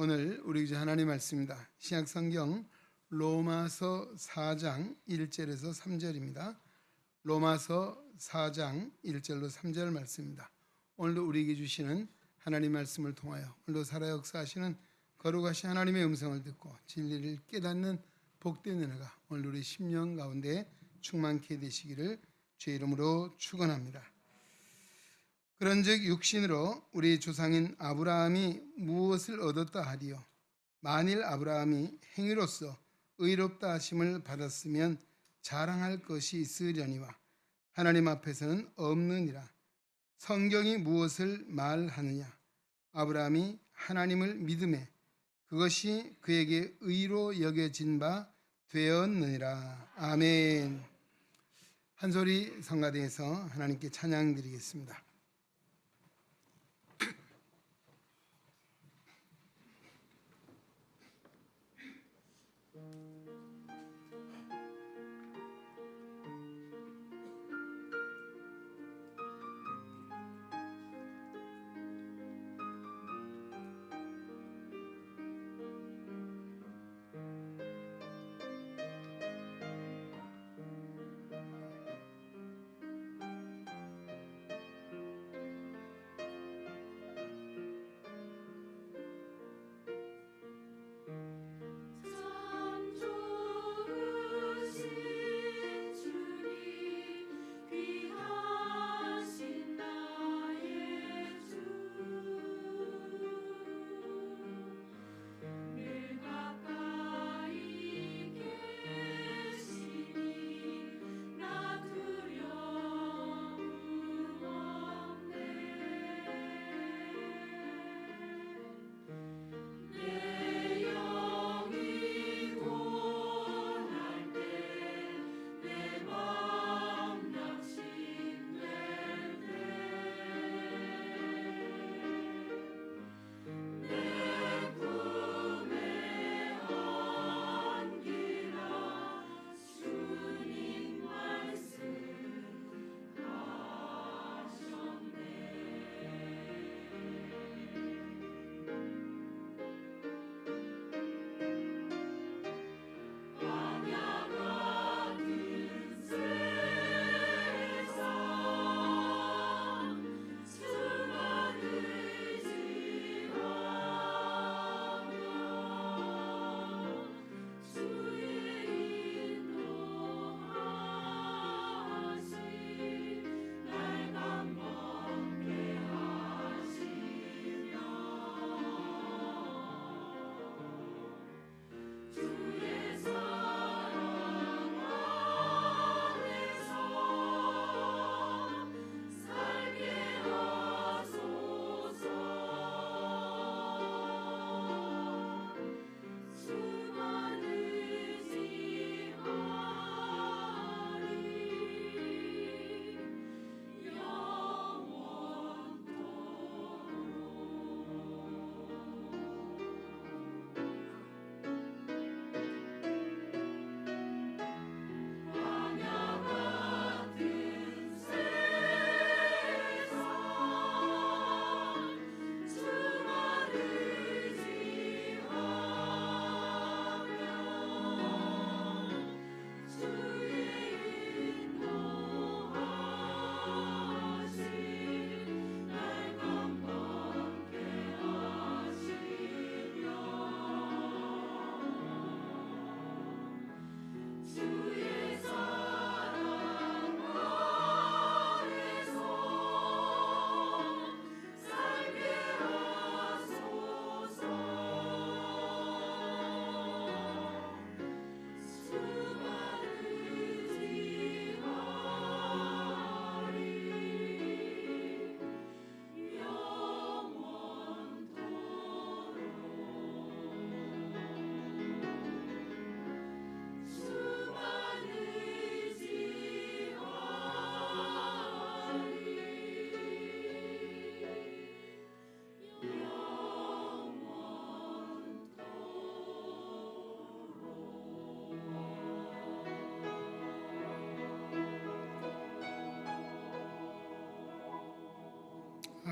오늘 우리 주제 하나님 말씀입니다. 신약성경 로마서 4장 1절에서 3절입니다. 로마서 4장 1절로 3절 말씀입니다. 오늘도 우리에게 주시는 하나님 말씀을 통하여 오늘도 살아 역사하시는 거룩하신 하나님의 음성을 듣고 진리를 깨닫는 복된 은혜가 오늘 우리 심령 가운데 충만케 되시기를 주의 이름으로 축원합니다. 그런즉 육신으로 우리 조상인 아브라함이 무엇을 얻었다 하리요? 만일 아브라함이 행위로서 의롭다 하심을 받았으면 자랑할 것이 있으려니와 하나님 앞에서는 없느니라. 성경이 무엇을 말하느냐? 아브라함이 하나님을 믿음에 그것이 그에게 의로 여겨진 바 되었느니라. 아멘. 한 소리 성가대에서 하나님께 찬양 드리겠습니다.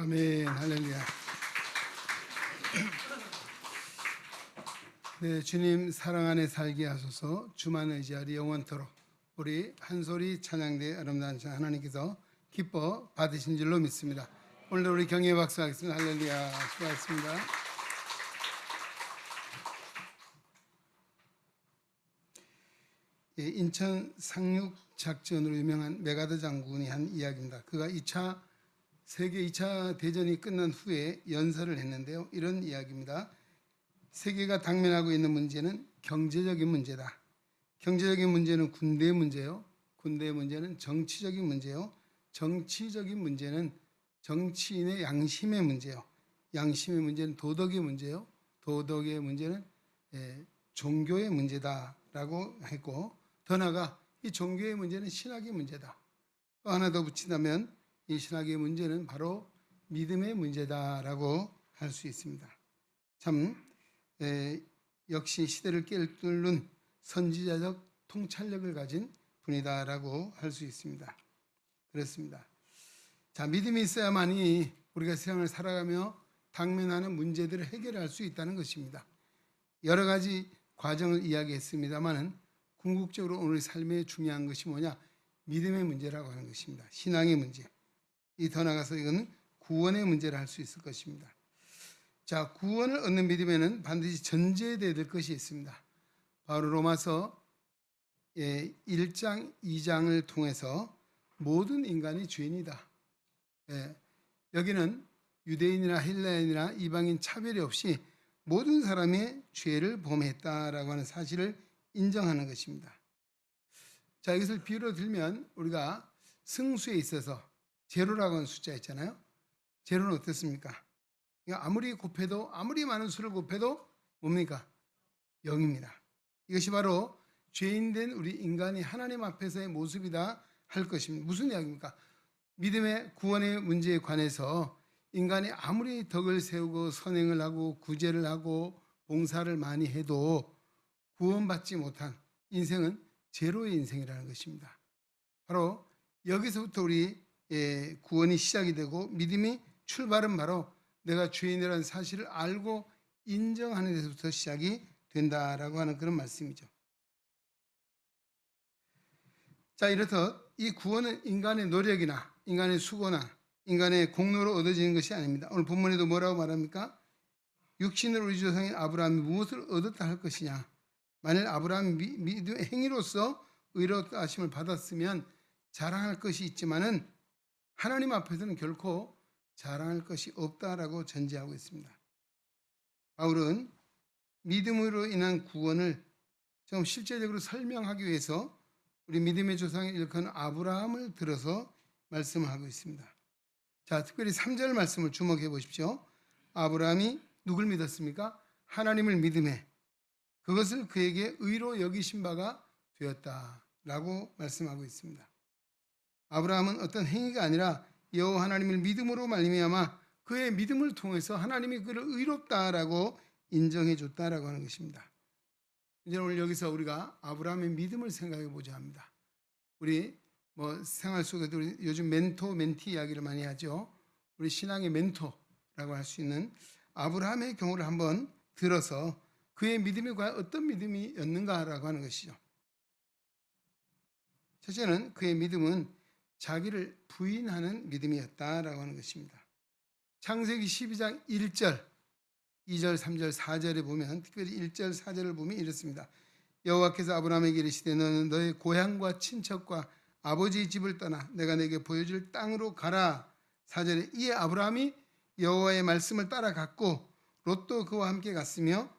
아멘. 할렐루야. 네, 주님 사랑 안에 살게 하소서. 주만 의지하리 영원토록. 우리 한소리 찬양대 아름다운 찬양 하나님께서 기뻐 받으신 줄로 믿습니다. 오늘도 우리 경외 박수하겠습니다. 할렐루야. 수고하셨습니다. 예, 인천 상륙 작전으로 유명한 메가더 장군이 한 이야기입니다. 그가 세계 2차 대전이 끝난 후에 연설을 했는데요. 이런 이야기입니다. 세계가 당면하고 있는 문제는 경제적인 문제다. 경제적인 문제는 군대의 문제요. 군대의 문제는 정치적인 문제요. 정치적인 문제는 정치인의 양심의 문제요. 양심의 문제는 도덕의 문제요. 도덕의 문제는 종교의 문제다라고 했고, 더 나아가 이 종교의 문제는 신학의 문제다. 또 하나 더 붙인다면 이 신학의 문제는 바로 믿음의 문제다라고 할 수 있습니다. 참 역시 시대를 꿰뚫는 선지자적 통찰력을 가진 분이다라고 할 수 있습니다. 그렇습니다. 자, 믿음이 있어야만이 우리가 세상을 살아가며 당면하는 문제들을 해결할 수 있다는 것입니다. 여러 가지 과정을 이야기했습니다만은 궁극적으로 오늘 삶의 중요한 것이 뭐냐? 믿음의 문제라고 하는 것입니다. 신앙의 문제. 더 나아가서 이건 구원의 문제를 할 수 있을 것입니다. 자, 구원을 얻는 믿음에는 반드시 전제되어야 될 것이 있습니다. 바로 로마서 1장, 2장을 통해서 모든 인간이 죄인이다. 여기는 유대인이나 헬라인이나 이방인 차별이 없이 모든 사람의 죄를 범했다라고 하는 사실을 인정하는 것입니다. 자, 이것을 비유로 들면 우리가 승수에 있어서 제로라고 하는 숫자 있잖아요. 제로는 어떻습니까? 아무리 곱해도, 아무리 많은 수를 곱해도 뭡니까? 0입니다. 이것이 바로 죄인된 우리 인간이 하나님 앞에서의 모습이다 할 것입니다. 무슨 이야기입니까? 믿음의 구원의 문제에 관해서 인간이 아무리 덕을 세우고 선행을 하고 구제를 하고 봉사를 많이 해도 구원받지 못한 인생은 제로의 인생이라는 것입니다. 바로 여기서부터 우리 구원이 시작이 되고 믿음이 출발은 바로 내가 죄인이라는 사실을 알고 인정하는 데서부터 시작이 된다라고 하는 그런 말씀이죠. 자, 이렇듯 이 구원은 인간의 노력이나 인간의 수고나 인간의 공로로 얻어지는 것이 아닙니다. 오늘 본문에도 뭐라고 말합니까? 육신으로 우리 조상인 아브라함이 무엇을 얻었다 할 것이냐? 만일 아브라함이 믿음의 행위로서 의롭다 하심을 받았으면 자랑할 것이 있지만은 하나님 앞에서는 결코 자랑할 것이 없다라고 전제하고 있습니다. 바울은 믿음으로 인한 구원을 좀 실제적으로 설명하기 위해서 우리 믿음의 조상을 일컫는 아브라함을 들어서 말씀을 하고 있습니다. 자, 특별히 3절 말씀을 주목해 보십시오. 아브라함이 누굴 믿었습니까? 하나님을 믿음에 그것을 그에게 의로 여기신 바가 되었다라고 말씀하고 있습니다. 아브라함은 어떤 행위가 아니라 여호와 하나님을 믿음으로 말미암아 그의 믿음을 통해서 하나님이 그를 의롭다라고 인정해 줬다라고 하는 것입니다. 이제 오늘 여기서 우리가 아브라함의 믿음을 생각해 보자 합니다. 우리 생활 속에도 우리 요즘 멘토 멘티 이야기를 많이 하죠. 우리 신앙의 멘토라고 할 수 있는 아브라함의 경우를 한번 들어서 그의 믿음이 과연 어떤 믿음이었는가라고 하는 것이죠. 첫째는 그의 믿음은 자기를 부인하는 믿음이었다라고 하는 것입니다. 창세기 12장 1절, 2절, 3절, 4절에 보면 특별히 1절, 4절을 보면 이렇습니다. 여호와께서 아브라함에게 이르시되 너는 너의 고향과 친척과 아버지의 집을 떠나 내가 내게 보여줄 땅으로 가라. 4절에 이에 아브라함이 여호와의 말씀을 따라갔고 롯도 그와 함께 갔으며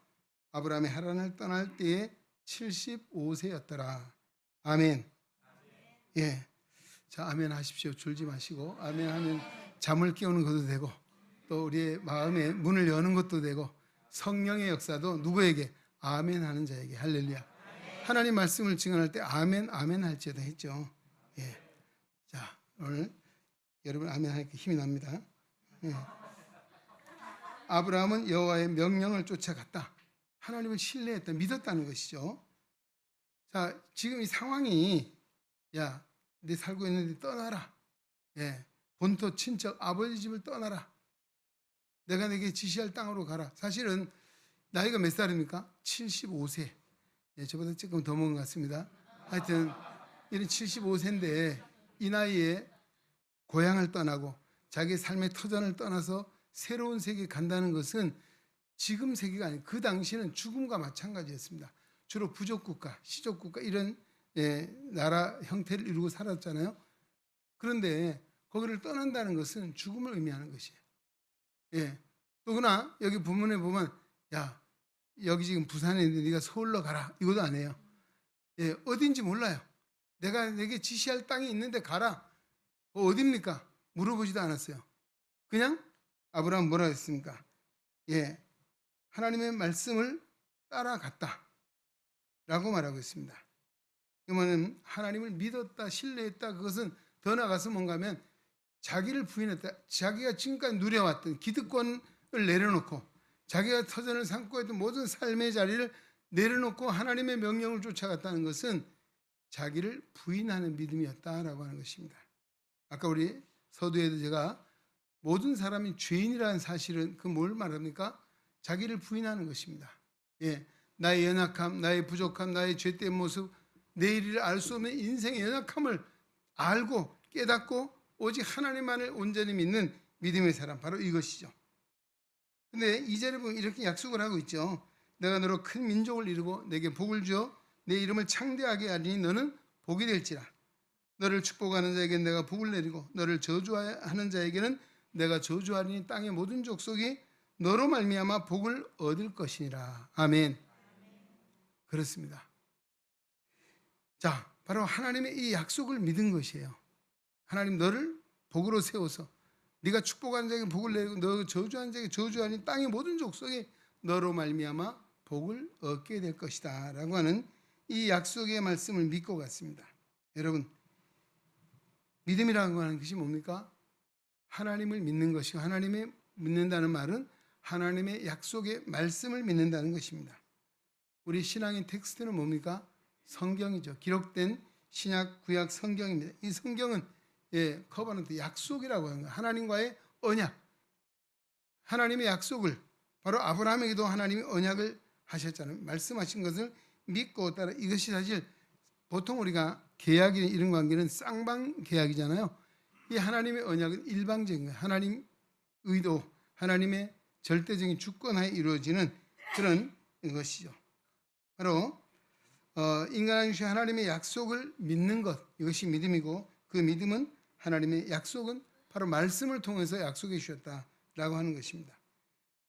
아브라함이 하란을 떠날 때에 75세였더라. 아멘. 예. 자, 아멘 하십시오. 줄지 마시고 아멘 하면 잠을 깨우는 것도 되고 또 우리의 마음에 문을 여는 것도 되고 성령의 역사도 누구에게? 아멘 하는 자에게. 할렐루야. 하나님 말씀을 증언할 때 아멘 아멘 할지어다 했죠. 예. 자, 오늘 여러분 아멘 하니까 힘이 납니다. 예. 아브라함은 여호와의 명령을 쫓아갔다. 하나님을 신뢰했다, 믿었다는 것이죠. 자, 지금 이 상황이 야, 네 살고 있는데 떠나라. 예. 본토 친척 아버지 집을 떠나라. 내가 내게 지시할 땅으로 가라. 사실은 나이가 몇 살입니까? 75세. 예, 저보다 조금 더 먹은 것 같습니다. 하여튼 이런 75세인데 이 나이에 고향을 떠나고 자기 삶의 터전을 떠나서 새로운 세계에 간다는 것은 지금 세계가 아니고 그 당시에는 죽음과 마찬가지였습니다. 주로 부족국가, 시족국가 이런 나라 형태를 이루고 살았잖아요. 그런데 거기를 떠난다는 것은 죽음을 의미하는 것이에요. 예. 또 그러나 여기 본문에 보면 야 여기 지금 부산에 있는데 네가 서울로 가라 이것도 안 해요. 예, 어딘지 몰라요. 내게 지시할 땅이 있는데 가라. 어디입니까? 물어보지도 않았어요. 그냥 아브라함 뭐라 했습니까? 예, 하나님의 말씀을 따라갔다 라고 말하고 있습니다. 그러면 하나님을 믿었다, 신뢰했다. 그것은 더 나아가서 뭔가 하면 자기를 부인했다. 자기가 지금까지 누려왔던 기득권을 내려놓고 자기가 터전을 삼고 했던 모든 삶의 자리를 내려놓고 하나님의 명령을 쫓아갔다는 것은 자기를 부인하는 믿음이었다라고 하는 것입니다. 아까 우리 서두에도 제가 모든 사람이 죄인이라는 사실은 그 뭘 말합니까? 자기를 부인하는 것입니다. 예, 나의 연약함, 나의 부족함, 나의 죄된 모습, 내일을 알 수 없는 인생의 연약함을 알고 깨닫고 오직 하나님만을 온전히 믿는 믿음의 사람, 바로 이것이죠. 근데 2절에 보면 이렇게 약속을 하고 있죠. 내가 너로 큰 민족을 이루고 내게 복을 주어 내 이름을 창대하게 하리니 너는 복이 될지라. 너를 축복하는 자에게는 내가 복을 내리고 너를 저주하는 자에게는 내가 저주하리니 땅의 모든 족속이 너로 말미암아 복을 얻을 것이니라. 아멘. 그렇습니다. 자, 바로 하나님의 이 약속을 믿은 것이에요. 하나님 너를 복으로 세워서 네가 축복하는 자에게 복을 내리고 너 저주하는 자에게 저주하니 땅의 모든 족속이 너로 말미암아 복을 얻게 될 것이다 라고 하는 이 약속의 말씀을 믿고 갔습니다. 여러분, 믿음이라고 하는 것이 뭡니까? 하나님을 믿는 것이고, 하나님을 믿는다는 말은 하나님의 약속의 말씀을 믿는다는 것입니다. 우리 신앙의 텍스트는 뭡니까? 성경이죠. 기록된 신약, 구약 성경입니다. 이 성경은 커버넌트, 약속이라고 하는 거예요. 하나님과의 언약, 하나님의 약속을, 바로 아브라함에게도 하나님이 언약을 하셨잖아요. 말씀하신 것을 믿고 따라. 이것이 사실 보통 우리가 계약이나 이런 관계는 쌍방 계약이잖아요. 이 하나님의 언약은 일방적인 거예요. 하나님 의도, 하나님의 절대적인 주권하에 이루어지는 그런 것이죠. 바로 인간이 주신 하나님의 약속을 믿는 것, 이것이 믿음이고, 그 믿음은 하나님의 약속은 바로 말씀을 통해서 약속해 주셨다라고 하는 것입니다.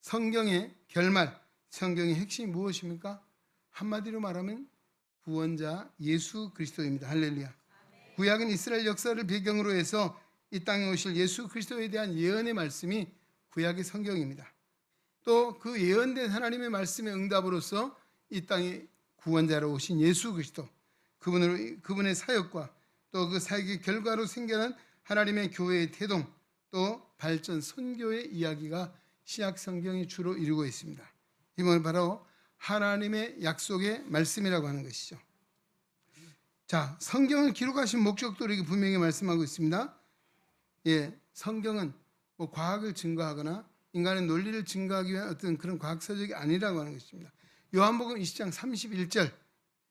성경의 결말, 성경의 핵심이 무엇입니까? 한마디로 말하면 구원자 예수 그리스도입니다. 할렐루야. 구약은 이스라엘 역사를 배경으로 해서 이 땅에 오실 예수 그리스도에 대한 예언의 말씀이 구약의 성경입니다. 또 그 예언된 하나님의 말씀의 응답으로서 이 땅에 구원자로 오신 예수 그리스도, 그분의 사역과 또 그 사역의 결과로 생겨난 하나님의 교회의 태동, 또 발전, 선교의 이야기가 신약 성경이 주로 이루고 있습니다. 이건 바로 하나님의 약속의 말씀이라고 하는 것이죠. 자, 성경을 기록하신 목적도 이렇게 분명히 말씀하고 있습니다. 예, 성경은 뭐 과학을 증거하거나 인간의 논리를 증거하기 위한 어떤 그런 과학서적이 아니라고 하는 것입니다. 요한복음 20장 31절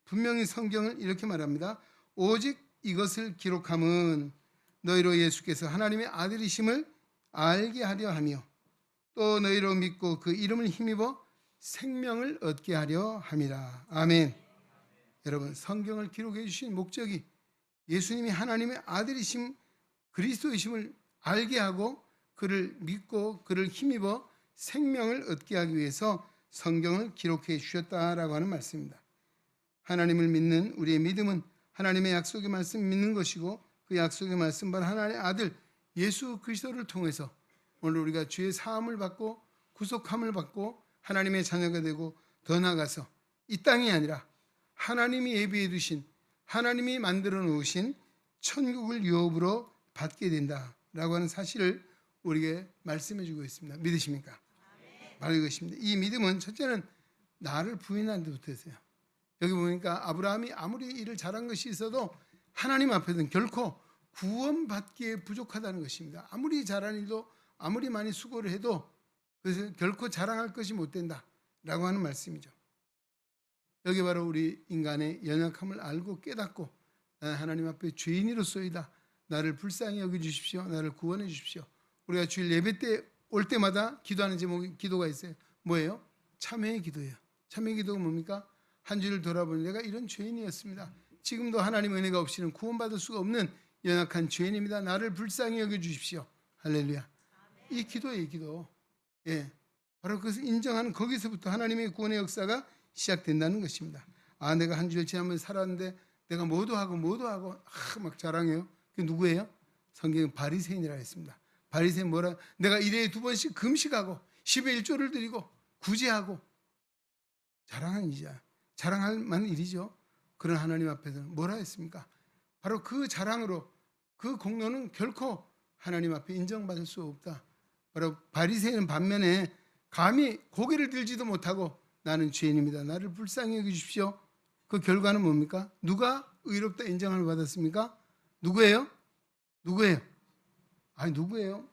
분명히 성경을 이렇게 말합니다. 오직 이것을 기록함은 너희로 예수께서 하나님의 아들이심을 알게 하려 하며 또 너희로 믿고 그 이름을 힘입어 생명을 얻게 하려 함이라. 아멘. 여러분, 성경을 기록해 주신 목적이 예수님이 하나님의 아들이심, 그리스도이심을 알게 하고 그를 믿고 그를 힘입어 생명을 얻게 하기 위해서 성경을 기록해 주셨다라고 하는 말씀입니다. 하나님을 믿는 우리의 믿음은 하나님의 약속의 말씀 믿는 것이고, 그 약속의 말씀 바로 하나님의 아들 예수 그리스도를 통해서 오늘 우리가 죄의 사함을 받고 구속함을 받고 하나님의 자녀가 되고, 더 나아가서 이 땅이 아니라 하나님이 예비해 두신, 하나님이 만들어 놓으신 천국을 유업으로 받게 된다라고 하는 사실을 우리에게 말씀해 주고 있습니다. 믿으십니까? 바로 이것입니다. 이 믿음은 첫째는 나를 부인하는 데부터 있어요. 여기 보니까 아브라함이 아무리 일을 잘한 것이 있어도 하나님 앞에서는 결코 구원받기에 부족하다는 것입니다. 아무리 잘한 일도 아무리 많이 수고를 해도 그래서 결코 자랑할 것이 못 된다. 라고 하는 말씀이죠. 여기 바로 우리 인간의 연약함을 알고 깨닫고 나는 하나님 앞에 죄인으로서이다. 나를 불쌍히 여겨주십시오. 나를 구원해 주십시오. 우리가 주일 예배 때 올 때마다 기도하는 제목이 기도가 있어요. 뭐예요? 참회의 기도예요. 참회의 기도가 뭡니까? 한 주를 돌아보니 내가 이런 죄인이었습니다. 지금도 하나님 은혜가 없이는 구원받을 수가 없는 연약한 죄인입니다. 나를 불쌍히 여겨주십시오. 할렐루야. 이 기도예요, 이 기도. 예, 바로 그것을 인정하는 거기서부터 하나님의 구원의 역사가 시작된다는 것입니다. 아, 내가 한 주를 지나면서 살았는데 내가 뭐도 하고 막 자랑해요. 그게 누구예요? 성경은 바리새인이라 했습니다. 바리새인 뭐라? 내가 일회에 2번씩 금식하고 10의 1조를 드리고 구제하고 자랑한 일이야. 자랑할 만한 일이죠. 그런 하나님 앞에서는 뭐라 했습니까? 바로 그 자랑으로 그 공로는 결코 하나님 앞에 인정받을 수 없다. 바로 바리새인은 반면에 감히 고개를 들지도 못하고 나는 죄인입니다. 나를 불쌍히 여기십시오. 그 결과는 뭡니까? 누가 의롭다 인정을 받았습니까? 누구예요? 아니 누구예요?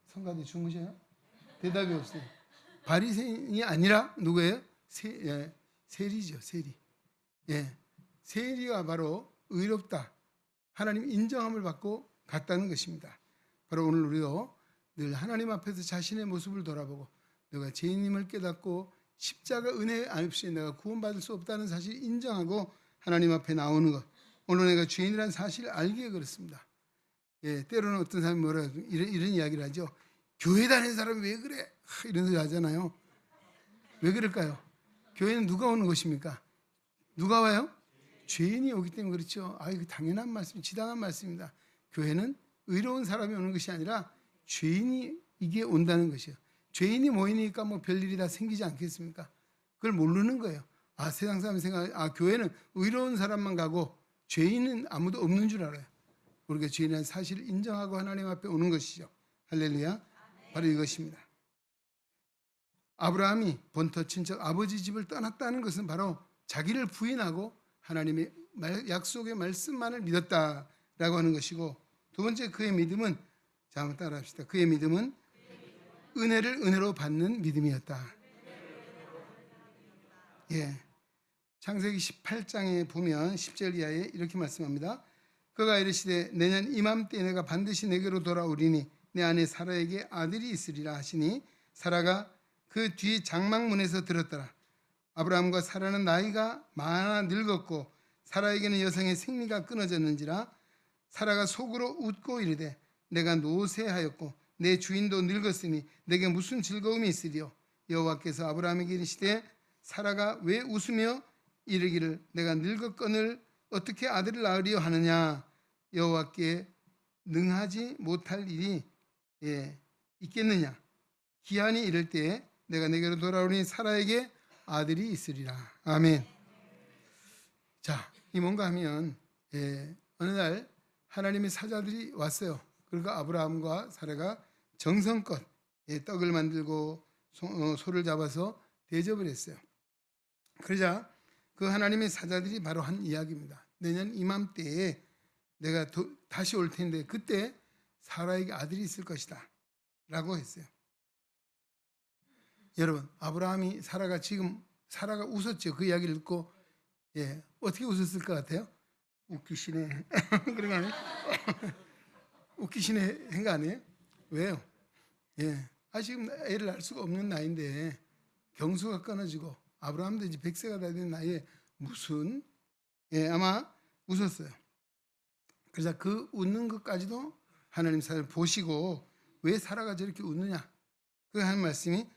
성가대 주무셔요? 대답이 없어요. 바리새인이 아니라 누구예요? 세리죠. 세리. 예, 세리가 바로 의롭다 하나님 인정함을 받고 갔다는 것입니다. 바로 오늘 우리도 늘 하나님 앞에서 자신의 모습을 돌아보고 내가 죄인임을 깨닫고 십자가 은혜 없이 내가 구원받을 수 없다는 사실을 인정하고 하나님 앞에 나오는 것. 오늘 내가 죄인이라는 사실을 알기에 그렇습니다. 예, 때로는 어떤 사람이 뭐라 이런 이야기를 하죠. 교회 다니는 사람이 왜 그래? 이런 소리 하잖아요. 왜 그럴까요? 교회는 누가 오는 것입니까? 누가 와요? 죄인이 오기 때문에 그렇죠. 아, 이거 당연한 말씀, 지당한 말씀입니다. 교회는 의로운 사람이 오는 것이 아니라 죄인이 이게 온다는 것이에요. 죄인이 모이니까 뭐 별일이 다 생기지 않겠습니까? 그걸 모르는 거예요. 아, 세상 사람이 교회는 의로운 사람만 가고 죄인은 아무도 없는 줄 알아요. 우리가 죄인이라는 사실을 인정하고 하나님 앞에 오는 것이죠. 할렐루야. 바로 이것입니다. 아브라함이 본토 친척 아버지 집을 떠났다는 것은 바로 자기를 부인하고 하나님의 약속의 말씀만을 믿었다라고 하는 것이고, 두 번째 그의 믿음은, 자 한번 따라합시다. 그의 믿음은 은혜를 은혜로 받는 믿음이었다. 예, 창세기 18장에 보면 10절 이하에 이렇게 말씀합니다. 그가 이르시되 내년 이맘때 내가 반드시 내게로 돌아오리니 내 아내 사라에게 아들이 있으리라 하시니 사라가 그 뒤 장막문에서 들었더라. 아브라함과 사라는 나이가 많아 늙었고 사라에게는 여성의 생리가 끊어졌는지라. 사라가 속으로 웃고 이르되 내가 노쇠하였고 내 주인도 늙었으니 내게 무슨 즐거움이 있으리요. 여호와께서 아브라함에게 이르시되 사라가 왜 웃으며 이르기를 내가 늙었거늘 어떻게 아들을 낳으리요 하느냐. 여호와께 능하지 못할 일이 있겠느냐. 기한이 이를 때에 내가 내게로 돌아오니 사라에게 아들이 있으리라. 아멘. 자, 이 뭔가 하면 어느 날 하나님의 사자들이 왔어요. 그러니까 아브라함과 사라가 정성껏 떡을 만들고 소를 잡아서 대접을 했어요. 그러자 그 하나님의 사자들이 바로 한 이야기입니다. 내년 이맘때에 내가 다시 올 텐데 그때 사라에게 아들이 있을 것이다 라고 했어요. 여러분, 아브라함이 사라가 웃었죠. 그 이야기를 듣고. 어떻게 웃었을 것 같아요? 웃기시네. 그런 거 아니에요? 웃기시네 한 거 아니에요? 왜요? 지금 애를 낳을 수가 없는 나이인데 경수가 끊어지고 아브라함도 이제 100세가 다 된 나이에 무슨 아마 웃었어요. 그래서 그 웃는 것까지도 하나님 사람을 보시고 왜 사라가 저렇게 웃느냐? 그 하는 말씀이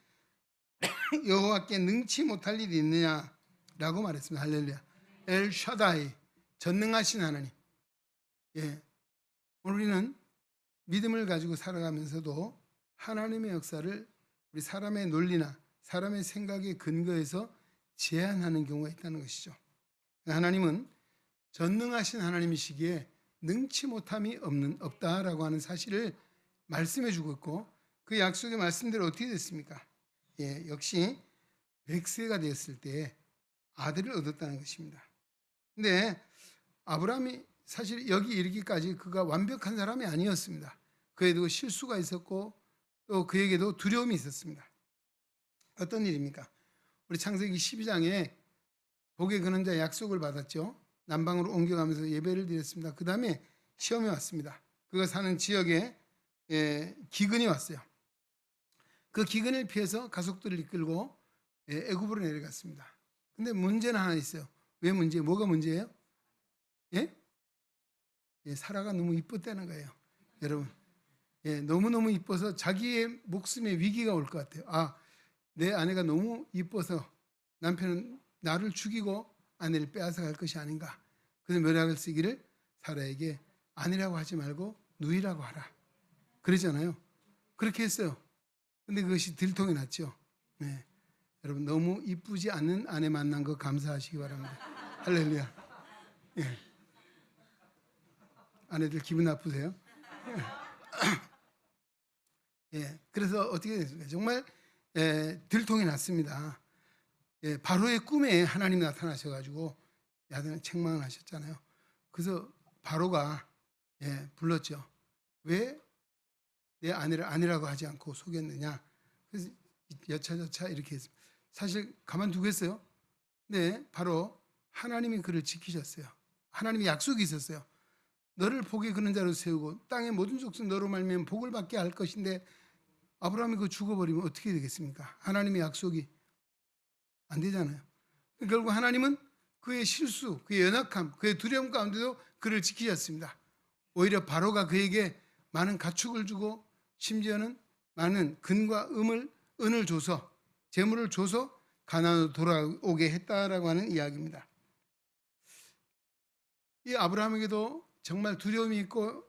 여호와께 능치 못할 일이 있느냐라고 말했습니다. 할렐루야. 엘 샤다이, 전능하신 하나님. 오늘 우리는 믿음을 가지고 살아가면서도 하나님의 역사를 우리 사람의 논리나 사람의 생각에 근거해서 제한하는 경우가 있다는 것이죠. 하나님은 전능하신 하나님이시기에 능치 못함이 없다라고 하는 사실을 말씀해 주고 있고, 그 약속의 말씀대로 어떻게 됐습니까? 역시 100세가 되었을 때 아들을 얻었다는 것입니다. 근데 아브라함이 사실 여기 이르기까지 그가 완벽한 사람이 아니었습니다. 그에도 실수가 있었고 또 그에게도 두려움이 있었습니다. 어떤 일입니까? 우리 창세기 12장에 복의 근원자 약속을 받았죠. 남방으로 옮겨가면서 예배를 드렸습니다. 그 다음에 시험이 왔습니다. 그가 사는 지역에 기근이 왔어요. 그 기근을 피해서 가족들을 이끌고 애굽으로 내려갔습니다. 근데 문제는 하나 있어요. 왜 문제? 뭐가 문제예요? 예? 사라가 너무 이뻤다는 거예요. 여러분, 너무너무 이뻐서 자기의 목숨에 위기가 올 것 같아요. 아, 내 아내가 너무 이뻐서 남편은 나를 죽이고 아내를 빼앗아 갈 것이 아닌가. 그래서 면약을 쓰기를 사라에게 아내라고 하지 말고 누이라고 하라. 그러잖아요. 그렇게 했어요. 근데 그것이 들통이 났죠. 네. 여러분, 너무 이쁘지 않는 아내 만난 거 감사하시기 바랍니다. 할렐루야. 예. 아내들 기분 나쁘세요? 예. 그래서 어떻게 됐습니까? 정말 들통이 났습니다. 바로의 꿈에 하나님이 나타나셔가지고 야단을 책망을 하셨잖아요. 그래서 바로가 불렀죠. 왜 내 아내를 아내라고 하지 않고 속였느냐. 그래서 여차저차 이렇게 했습니다. 사실 가만두겠어요? 네, 바로 하나님이 그를 지키셨어요. 하나님의 약속이 있었어요. 너를 복의 근원자로 세우고 땅의 모든 족속 너로 말미암아 복을 받게 할 것인데 아브라함이 그거 죽어버리면 어떻게 되겠습니까? 하나님의 약속이 안 되잖아요. 결국 하나님은 그의 실수, 그의 연약함, 그의 두려움 가운데도 그를 지키셨습니다. 오히려 바로가 그에게 많은 가축을 주고 심지어는 많은 금과 은을 줘서 재물을 줘서 가나안으로 돌아오게 했다라고 하는 이야기입니다. 이 아브라함에게도 정말 두려움이 있고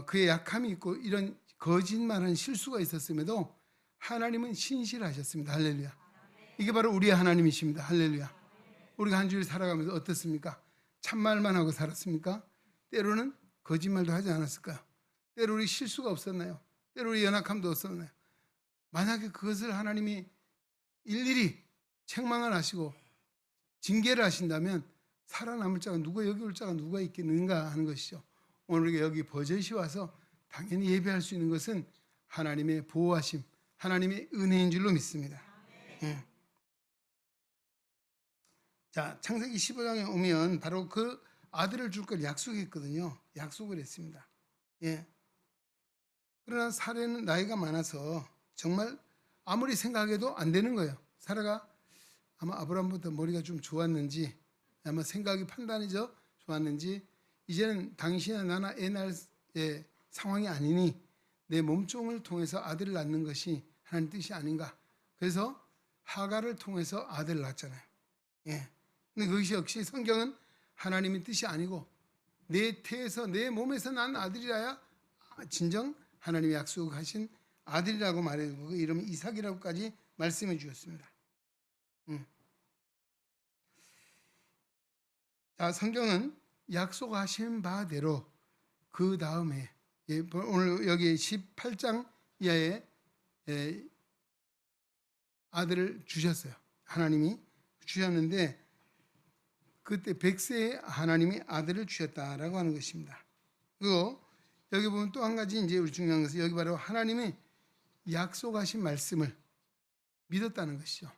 그의 약함이 있고 이런 거짓말한 실수가 있었음에도 하나님은 신실하셨습니다. 할렐루야. 이게 바로 우리의 하나님이십니다. 할렐루야. 우리가 한 주일 살아가면서 어떻습니까? 참말만 하고 살았습니까? 때로는 거짓말도 하지 않았을까요? 때로 우리 실수가 없었나요? 때로 우리 연약함도 없었나요? 만약에 그것을 하나님이 일일이 책망을 하시고 징계를 하신다면 살아남을 자가 누가, 여기 올 자가 누가 있겠는가 하는 것이죠. 오늘 우리가 여기 버젓이 와서 당연히 예배할 수 있는 것은 하나님의 보호하심, 하나님의 은혜인 줄로 믿습니다. 자, 창세기 15장에 오면 바로 그 아들을 줄 걸 약속했거든요. 약속을 했습니다. 그러나 사라는 나이가 많아서 정말 아무리 생각해도 안 되는 거예요. 사라가 아마 아브라함보다 머리가 좀 좋았는지, 아마 생각이 판단이 좋았는지, 이제는 당신이나 나나 애 낳을 상황이 아니니 내 몸종을 통해서 아들을 낳는 것이 하나님 뜻이 아닌가. 그래서 하가를 통해서 아들을 낳았잖아요. 근데 그것이 역시 성경은 하나님의 뜻이 아니고 내 태에서 내 몸에서 난 아들이라야 진정 하나님이 약속하신 아들이라고 말해주고 그 이름은 이삭이라고까지 말씀해 주셨습니다. 자, 성경은 약속하신 바대로 그 다음에 오늘 여기 18장 이하에 아들을 주셨어요. 하나님이 주셨는데 그때 100세에 하나님이 아들을 주셨다라고 하는 것입니다. 그리고 여기 보면 또 한 가지 이제 우리 중요한 것은 여기 바로 하나님이 약속하신 말씀을 믿었다는 것이죠.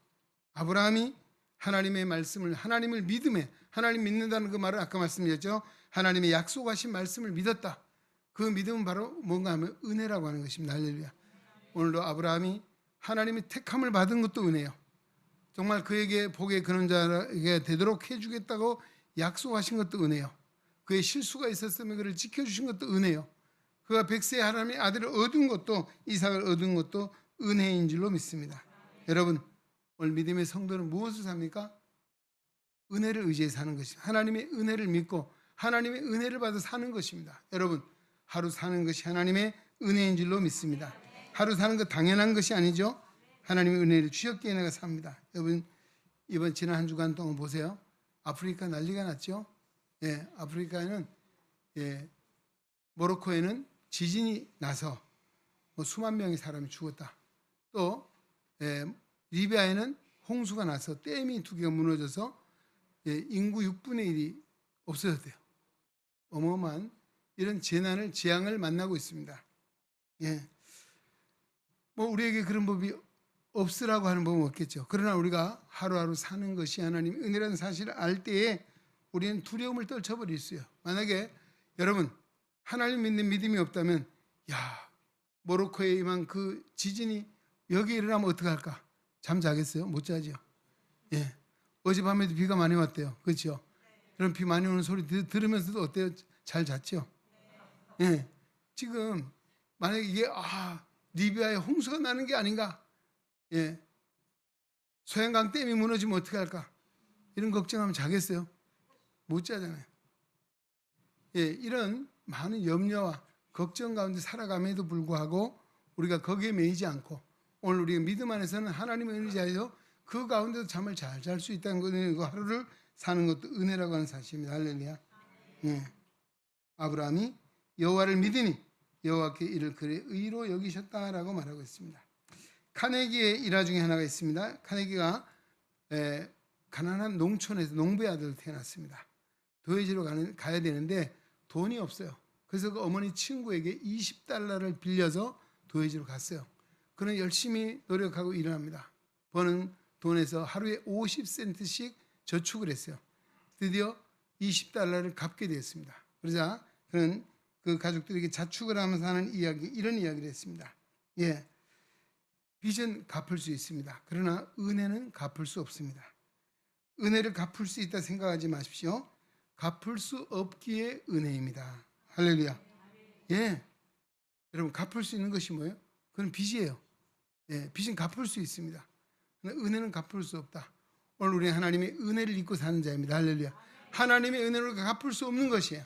아브라함이 하나님의 말씀을, 하나님을 믿음에, 하나님 믿는다는 그 말을 아까 말씀드렸죠. 하나님의 약속하신 말씀을 믿었다. 그 믿음은 바로 뭔가 하면 은혜라고 하는 것입니다. 할렐루야. 오늘도 아브라함이 하나님의 택함을 받은 것도 은혜요. 정말 그에게 복의 근원자가 되도록 해주겠다고 약속하신 것도 은혜요. 그의 실수가 있었으면 그를 지켜주신 것도 은혜요. 그가 100세의 하나님의 아들을 얻은 것도, 이삭을 얻은 것도 은혜인 줄로 믿습니다. 여러분, 오늘 믿음의 성도는 무엇을 삽니까? 은혜를 의지해 사는 것입니다. 하나님의 은혜를 믿고 하나님의 은혜를 받아 사는 것입니다. 여러분, 하루 사는 것이 하나님의 은혜인 줄로 믿습니다. 하루 사는 것 당연한 것이 아니죠. 하나님의 은혜를 주셨기에 내가 삽니다. 여러분, 이번 지난 한 주간 동안 보세요. 아프리카 난리가 났죠. 아프리카에는 모로코에는 지진이 나서 수만 명의 사람이 죽었다. 또 리비아에는 홍수가 나서 댐이 2개가 무너져서 인구 6분의 1이 없어졌대요. 어마어마한 이런 재앙을 만나고 있습니다. 우리에게 그런 법이 없으라고 하는 법은 없겠죠. 그러나 우리가 하루하루 사는 것이 하나님의 은혜라는 사실을 알 때에 우리는 두려움을 떨쳐버릴 수 있어요. 만약에 여러분 하나님 믿는 믿음이 없다면 야 모로코에 임한 그 지진이 여기 일어나면 어떡할까? 잠 자겠어요? 못 자죠. 예. 어젯밤에도 비가 많이 왔대요. 그렇죠? 그럼 비 많이 오는 소리 들으면서도 어때요? 잘 잤죠? 예. 지금 만약에 이게 리비아에 홍수가 나는 게 아닌가? 예. 소양강 댐이 무너지면 어떻게 할까? 이런 걱정하면 자겠어요? 못 자잖아요. 예, 이런 많은 염려와 걱정 가운데 살아감에도 불구하고 우리가 거기에 매이지 않고 오늘 우리가 믿음 안에서는 하나님의 은혜자에서 그 가운데도 잠을 잘 잘 수 있다는 것은 그 하루를 사는 것도 은혜라고 하는 사실입니다. 할렐루야. 예. 아브라함이 여호와를 믿으니 여호와께 이를 그의 의로 여기셨다라고 말하고 있습니다. 카네기의 일화 중에 하나가 있습니다. 카네기가 가난한 농촌에서 농부의 아들로 태어났습니다. 도회지로 가야 되는데 돈이 없어요. 그래서 그 어머니 친구에게 20달러를 빌려서 도회지로 갔어요. 그는 열심히 노력하고 일을 합니다. 버는 돈에서 하루에 50센트씩 저축을 했어요. 드디어 20달러를 갚게 되었습니다. 그러자 그는 그 가족들에게 자축을 하면서 하는 이야기, 이런 이야기를 했습니다. 예, 빚은 갚을 수 있습니다. 그러나 은혜는 갚을 수 없습니다. 은혜를 갚을 수 있다 생각하지 마십시오. 갚을 수 없기에 은혜입니다. 할렐루야. 예, 여러분 갚을 수 있는 것이 뭐예요? 그건 빚이에요. 예, 빚은 갚을 수 있습니다. 그러나 은혜는 갚을 수 없다. 오늘 우리 하나님의 은혜를 입고 사는 자입니다. 할렐루야. 하나님의 은혜를 갚을 수 없는 것이에요.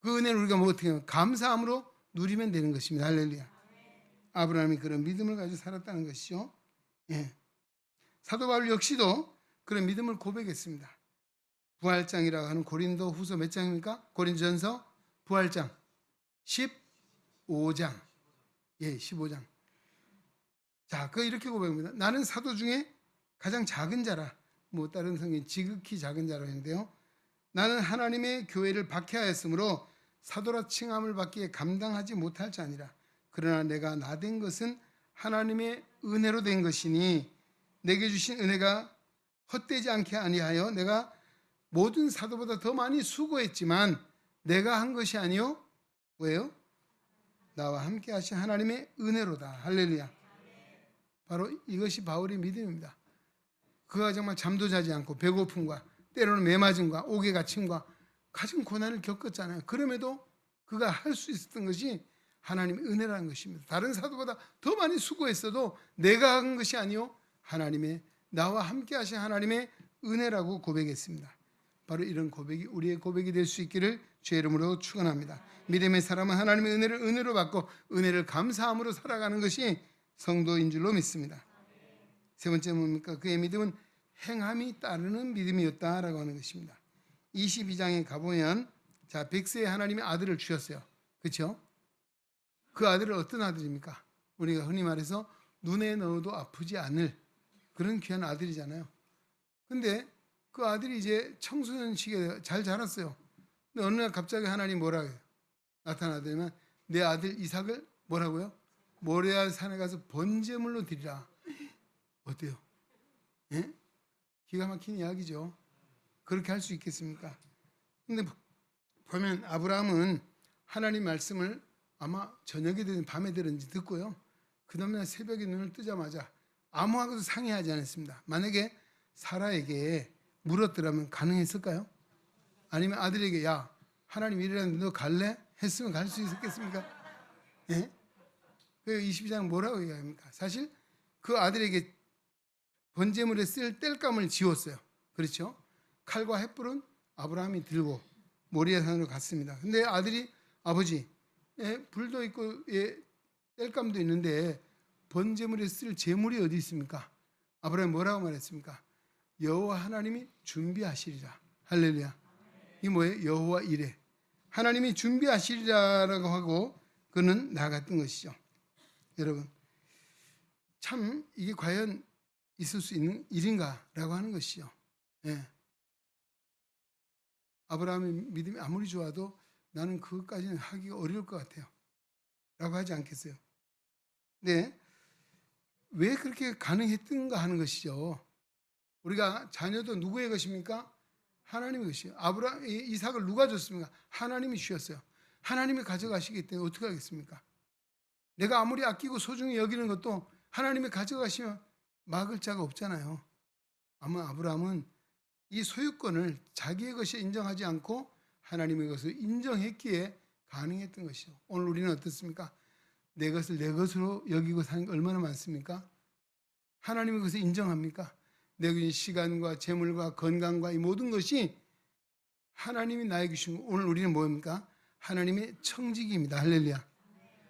그 은혜를 우리가 뭐 어떻게 하면 감사함으로 누리면 되는 것입니다. 할렐루야. 아브라함이 그런 믿음을 가지고 살았다는 것이죠. 예. 사도 바울 역시도 그런 믿음을 고백했습니다. 부활장이라고 하는 고린도 후서 몇 장입니까? 고린도전서 부활장 15장. 예, 15장. 자, 그 이렇게 고백합니다. 나는 사도 중에 가장 작은 자라. 뭐 다른 성경 지극히 작은 자라 했는데요. 나는 하나님의 교회를 박해하였으므로 사도라 칭함을 받기에 감당하지 못할 자니라. 그러나 내가 나된 것은 하나님의 은혜로 된 것이니 내게 주신 은혜가 헛되지 않게 아니하여 내가 모든 사도보다 더 많이 수고했지만 내가 한 것이 아니요 왜요? 나와 함께 하신 하나님의 은혜로다. 할렐루야. 바로 이것이 바울의 믿음입니다. 그가 정말 잠도 자지 않고 배고픔과 때로는 매맞음과 옥에 갇힘과 가진 고난을 겪었잖아요. 그럼에도 그가 할 수 있었던 것이 하나님의 은혜라는 것입니다. 다른 사도보다 더 많이 수고했어도 내가 한 것이 아니요 하나님의 나와 함께 하신 하나님의 은혜라고 고백했습니다. 바로 이런 고백이 우리의 고백이 될 수 있기를 주의 이름으로 축원합니다. 믿음의 사람은 하나님의 은혜를 은혜로 받고 은혜를 감사함으로 살아가는 것이 성도인 줄로 믿습니다. 세 번째 뭡니까? 그의 믿음은 행함이 따르는 믿음이었다라고 하는 것입니다. 22장에 가보면 자, 백세의 하나님의 아들을 주셨어요. 그렇죠? 그 아들은 어떤 아들입니까? 우리가 흔히 말해서 눈에 넣어도 아프지 않을 그런 귀한 아들이잖아요. 근데 그 아들이 이제 청소년 시기에 잘 자랐어요. 근데 어느 날 갑자기 하나님 뭐라고 해요? 나타나더니만 내 아들 이삭을 뭐라고요? 모레아 산에 가서 번제물로 드리라. 어때요? 예? 기가 막힌 이야기죠. 그렇게 할 수 있겠습니까? 근데 보면 아브라함은 하나님 말씀을 아마 저녁에 되든 밤에 되든지 듣고요. 그 다음날 새벽에 눈을 뜨자마자 아무하고도 상의하지 않았습니다. 만약에 사라에게 물었더라면 가능했을까요? 아니면 아들에게 야 하나님 이러는데 너 갈래? 했으면 갈 수 있었겠습니까? 예? 그 22장 뭐라고 얘기합니까? 사실 그 아들에게 번제물에 쓸 땔감을 지웠어요. 그렇죠? 칼과 횃불은 아브라함이 들고 모리아 산으로 갔습니다. 근데 아들이 아버지 불도 있고 땔감도 있는데 번제물에 쓸 제물이 어디 있습니까? 아브라함이 뭐라고 말했습니까? 여호와 하나님이 준비하시리라. 할렐루야. 이게 뭐예요? 여호와 이레. 하나님이 준비하시리라라고 하고 그는 나갔던 것이죠. 여러분 참 이게 과연 있을 수 있는 일인가라고 하는 것이죠. 예. 아브라함의 믿음이 아무리 좋아도 나는 그것까지는 하기가 어려울 것 같아요. 라고 하지 않겠어요? 네. 왜 그렇게 가능했던가 하는 것이죠. 우리가 자녀도 누구의 것입니까? 하나님의 것이에요. 이삭을 누가 줬습니까? 하나님이 주셨어요. 하나님이 가져가시기 때문에 어떻게 하겠습니까? 내가 아무리 아끼고 소중히 여기는 것도 하나님이 가져가시면 막을 자가 없잖아요. 아마 아브라함은 이 소유권을 자기의 것이 인정하지 않고 하나님의 것을 인정했기에 가능했던 것이죠. 오늘 우리는 어떻습니까? 내 것을 내 것으로 여기고 사는 게 얼마나 많습니까? 하나님의 것을 인정합니까? 내 시간과 재물과 건강과 이 모든 것이 하나님이 나에게 주신 거. 오늘 우리는 뭐입니까? 하나님의 청지기입니다. 할렐루야.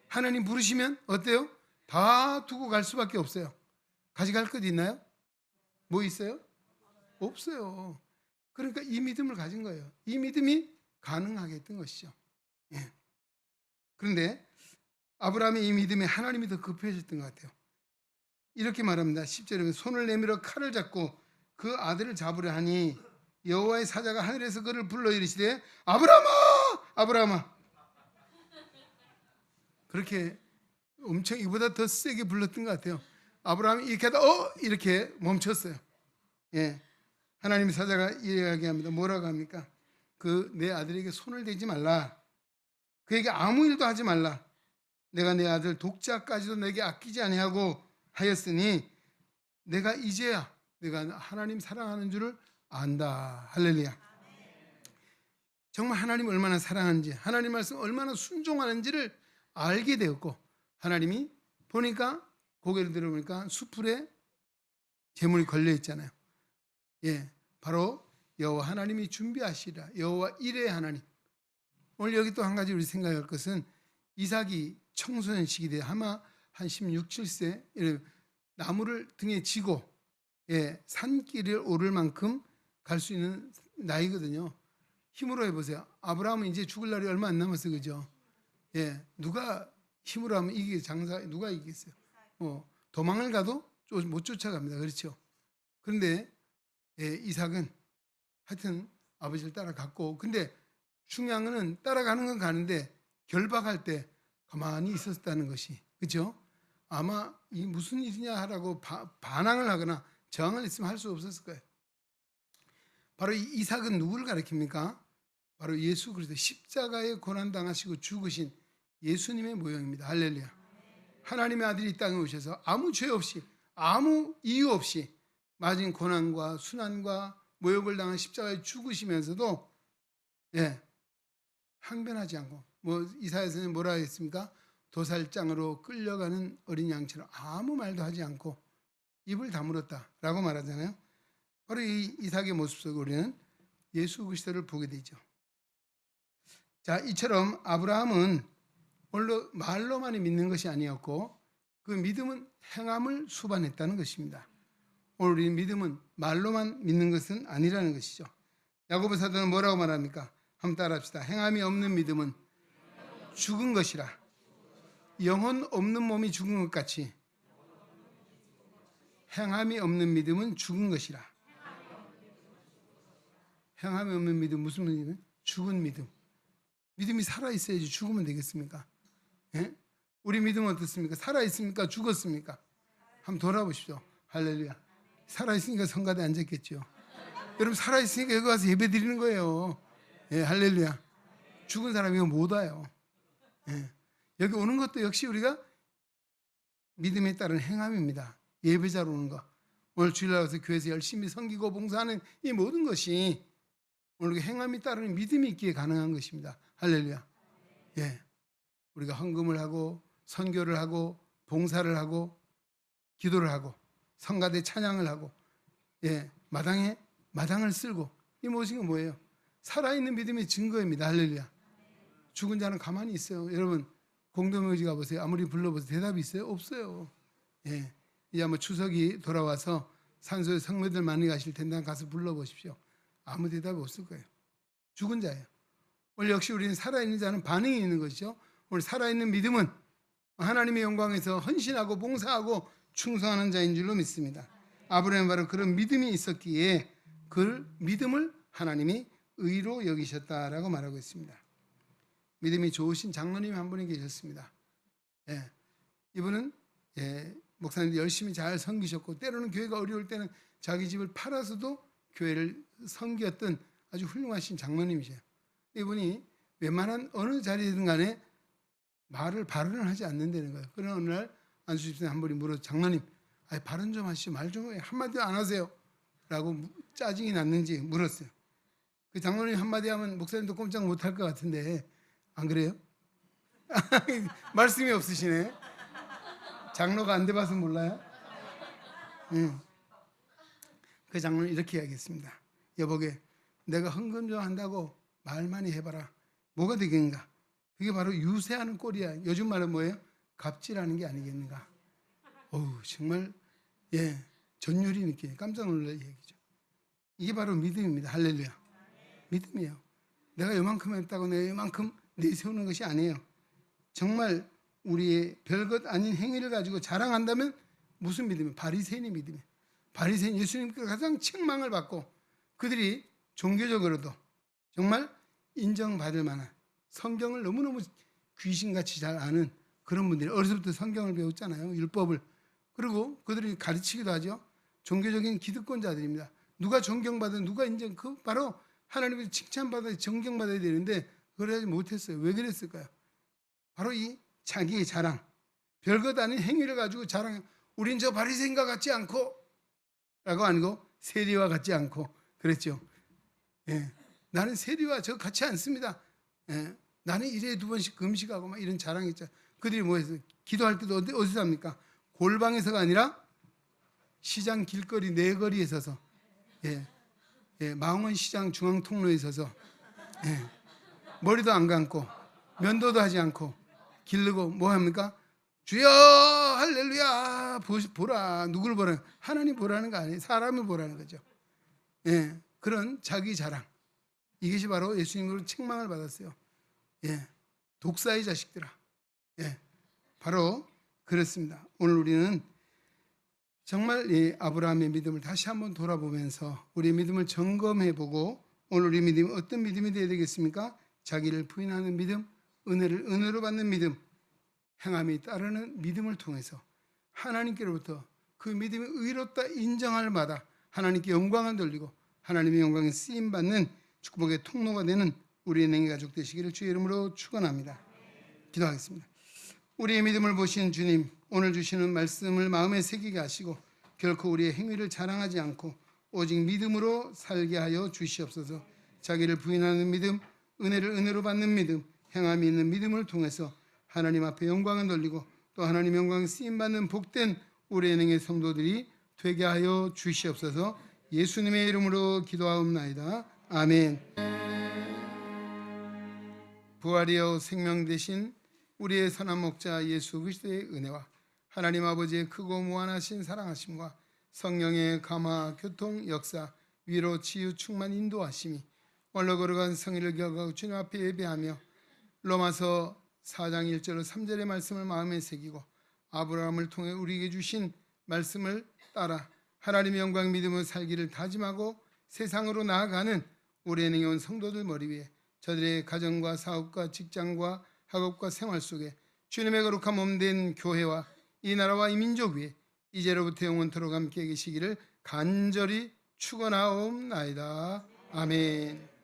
하나님 부르시면 어때요? 다 두고 갈 수밖에 없어요. 가져갈 것 있나요? 뭐 있어요? 없어요. 그러니까 이 믿음을 가진 거예요. 이 믿음이 가능하게 했던 것이죠. 예. 그런데 아브라함의 이 믿음에 하나님이 더 급해졌던 것 같아요. 이렇게 말합니다. 10절에 손을 내밀어 칼을 잡고 그 아들을 잡으려 하니 여호와의 사자가 하늘에서 그를 불러 이르시되 아브라함아 아브라함아. 그렇게 엄청 이보다 더 세게 불렀던 것 같아요. 아브라함이 이렇게 하다 이렇게 멈췄어요. 예. 하나님의 사자가 이야기합니다. 뭐라고 합니까? 내 아들에게 손을 대지 말라. 그에게 아무 일도 하지 말라. 내가 내 아들 독자까지도 내게 아끼지 아니하고 하였으니 내가 이제야 내가 하나님 사랑하는 줄을 안다. 할렐루야. 정말 하나님 얼마나 사랑하는지, 하나님 말씀 얼마나 순종하는지를 알게 되었고, 하나님이 보니까 고개를 들어보니까 수풀에 재물이 걸려 있잖아요. 예, 바로 여호와 하나님이 준비하시리라. 여호와 일의 하나님. 오늘 여기 또 한 가지 우리 생각할 것은 이삭이 청소년 시기 때 아마 한 16, 17세 나무를 등에 지고 산길을 오를 만큼 갈 수 있는 나이거든요. 힘으로 해보세요. 아브라함은 이제 죽을 날이 얼마 안 남았어요. 그죠? 예, 누가 힘으로 하면 누가 이기겠어요? 도망을 가도 못 쫓아갑니다. 그렇죠? 그런데 이삭은 하여튼 아버지를 따라갔고, 근데 중요한 거는 따라가는 건 가는데 결박할 때 가만히 있었다는 것이, 그렇죠? 아마 이 무슨 일이냐 하라고 반항을 하거나 저항을 했으면 할 수 없었을 거예요. 바로 이 이삭은 누구를 가리킵니까? 바로 예수 그리스도, 십자가에 고난당하시고 죽으신 예수님의 모형입니다. 할렐루야. 하나님의 아들이 이 땅에 오셔서 아무 죄 없이 아무 이유 없이 맞은 고난과 순환과 모욕을 당한 십자가에 죽으시면서도 항변하지 않고, 이사야서는 뭐라 했습니까? 도살장으로 끌려가는 어린 양처럼 아무 말도 하지 않고 입을 다물었다라고 말하잖아요. 바로 이 이삭의 모습 속에 우리는 예수 그리스도를 보게 되죠. 자, 이처럼 아브라함은 말로만 믿는 것이 아니었고 그 믿음은 행함을 수반했다는 것입니다. 오늘 우리 믿음은 말로만 믿는 것은 아니라는 것이죠. 야고보 사도는 뭐라고 말합니까? 한번 따라합시다. 행함이 없는 믿음은 죽은 것이라. 영혼 없는 몸이 죽은 것 같이 행함이 없는 믿음은 죽은 것이라. 행함이 없는 믿음, 무슨 믿음이에요? 죽은 믿음. 믿음이 살아있어야지 죽으면 되겠습니까? 예? 우리 믿음은 어떻습니까? 살아있습니까? 죽었습니까? 한번 돌아보십시오. 할렐루야. 살아있으니까 성가대에 앉았겠죠. 여러분, 살아있으니까 여기 와서 예배 드리는 거예요. 예, 할렐루야. 죽은 사람이 못 와요. 예. 여기 오는 것도 역시 우리가 믿음에 따른 행함입니다. 예배자로 오는 거. 오늘 주일날 와서 교회에서 열심히 섬기고 봉사하는 이 모든 것이 오늘 행함이 따르는 믿음이 있기에 가능한 것입니다. 할렐루야. 예. 우리가 헌금을 하고 선교를 하고 봉사를 하고 기도를 하고 성가대 찬양을 하고 마당을 쓸고 이 모든 게 뭐예요? 살아있는 믿음의 증거입니다. 할렐루야. 죽은 자는 가만히 있어요. 여러분 공동묘지 가보세요. 아무리 불러보세요. 대답이 있어요? 없어요. 예. 이제 아마 추석이 돌아와서 산소에 성도들 많이 가실 텐데 가서 불러보십시오. 아무 대답이 없을 거예요. 죽은 자예요. 오늘 역시 우리는 살아있는 자는 반응이 있는 것이죠. 오늘 살아있는 믿음은 하나님의 영광에서 헌신하고 봉사하고 충성하는 자인 줄로 믿습니다. 아브라함은 바로 그런 믿음이 있었기에 그 믿음을 하나님이 의로 여기셨다라고 말하고 있습니다. 믿음이 좋으신 장로님 한 분이 계셨습니다. 이분은 목사님들 열심히 잘 섬기셨고 때로는 교회가 어려울 때는 자기 집을 팔아서도 교회를 섬겼던 아주 훌륭하신 장로님이세요. 이분이 웬만한 어느 자리든 간에 발언을 하지 않는다는 거예요. 그러나 어느 날 안수 집사님 한 분이 물어서 장로님, 발언 좀 하시죠. 말 좀 한마디 안 하세요. 라고 짜증이 났는지 물었어요. 그 장로님 한마디 하면 목사님도 꼼짝 못할 것 같은데 안 그래요? 말씀이 없으시네. 장로가 안 돼봐서 몰라요? 그 장로는 이렇게 이야기했습니다. 여보게, 내가 헌금 좀 한다고 말 많이 해봐라. 뭐가 되겠는가? 그게 바로 유세하는 꼴이야. 요즘 말은 뭐예요? 갑질하는 게 아니겠는가? 정말 전율이 느끼네. 깜짝 놀랄 얘기죠. 이게 바로 믿음입니다. 할렐루야. 믿음이에요. 내가 요만큼 했다고 내가 요만큼 내세우는 것이 아니에요. 정말 우리의 별것 아닌 행위를 가지고 자랑한다면 무슨 믿음이에요? 바리새인의 믿음이에요. 바리새인 예수님께 가장 책망을 받고 그들이 종교적으로도 정말 인정받을 만한 성경을 너무너무 귀신같이 잘 아는 그런 분들이 어려서부터 성경을 배웠잖아요. 율법을. 그리고 그들이 가르치기도 하죠. 종교적인 기득권자들입니다. 누가 존경받아 누가 인정, 그 바로 하나님의 칭찬받아 존경받아야 되는데 그걸 하지 못했어요. 왜 그랬을까요? 바로 이 자기의 자랑, 별것 아닌 행위를 가지고 자랑. 우린 저 바리새인과 같지 않고 라고 아니고 세리와 같지 않고 그랬죠. 나는 세리와 저 같지 않습니다. 나는 일에 2번씩 금식하고 막 이런 자랑이 있죠. 그들이 뭐 했어요? 기도할 때도 어디서 합니까? 골방에서가 아니라 시장 길거리 내거리에 서서 망원 시장 중앙 통로에 서서 머리도 안 감고 면도도 하지 않고 기르고 뭐 합니까? 주여 할렐루야 보라. 누구를 보라는? 하나님 보라는 거 아니에요. 사람을 보라는 거죠. 그런 자기 자랑, 이것이 바로 예수님으로 책망을 받았어요. 독사의 자식들아. 바로 그렇습니다. 오늘 우리는 정말 이 아브라함의 믿음을 다시 한번 돌아보면서 우리의 믿음을 점검해보고 오늘 우리 믿음이 어떤 믿음이 되어야 되겠습니까? 자기를 부인하는 믿음, 은혜를 은혜로 받는 믿음, 행함이 따르는 믿음을 통해서 하나님께로부터 그 믿음이 의롭다 인정을 받아 하나님께 영광을 돌리고 하나님의 영광에 쓰임받는 축복의 통로가 되는 우리의 능히 가족 되시기를 주의 이름으로 축원합니다. 기도하겠습니다. 우리의 믿음을 보신 주님, 오늘 주시는 말씀을 마음에 새기게 하시고 결코 우리의 행위를 자랑하지 않고 오직 믿음으로 살게 하여 주시옵소서. 자기를 부인하는 믿음, 은혜를 은혜로 받는 믿음, 행함이 있는 믿음을 통해서 하나님 앞에 영광을 돌리고 또 하나님 영광에 쓰임받는 복된 우리의 능의 성도들이 되게 하여 주시옵소서. 예수님의 이름으로 기도하옵나이다. 아멘. 부활이여 생명 되신 우리의 선한 목자 예수 그리스도의 은혜와 하나님 아버지의 크고 무한하신 사랑하심과 성령의 감화, 교통, 역사, 위로, 치유, 충만, 인도하심이 원로 걸어간 성의를 기억하고 주님 앞에 예배하며 로마서 4장 1절 3절의 말씀을 마음에 새기고 아브라함을 통해 우리에게 주신 말씀을 따라 하나님의 영광 믿음을 살기를 다짐하고 세상으로 나아가는 우리의 능히 온 성도들 머리 위에 저들의 가정과 사업과 직장과 학업과 생활 속에 주님의 거룩한 몸된 교회와 이 나라와 이 민족 위에 이제로부터 영원토록 함께 계시기를 간절히 축원하옵나이다. 아멘.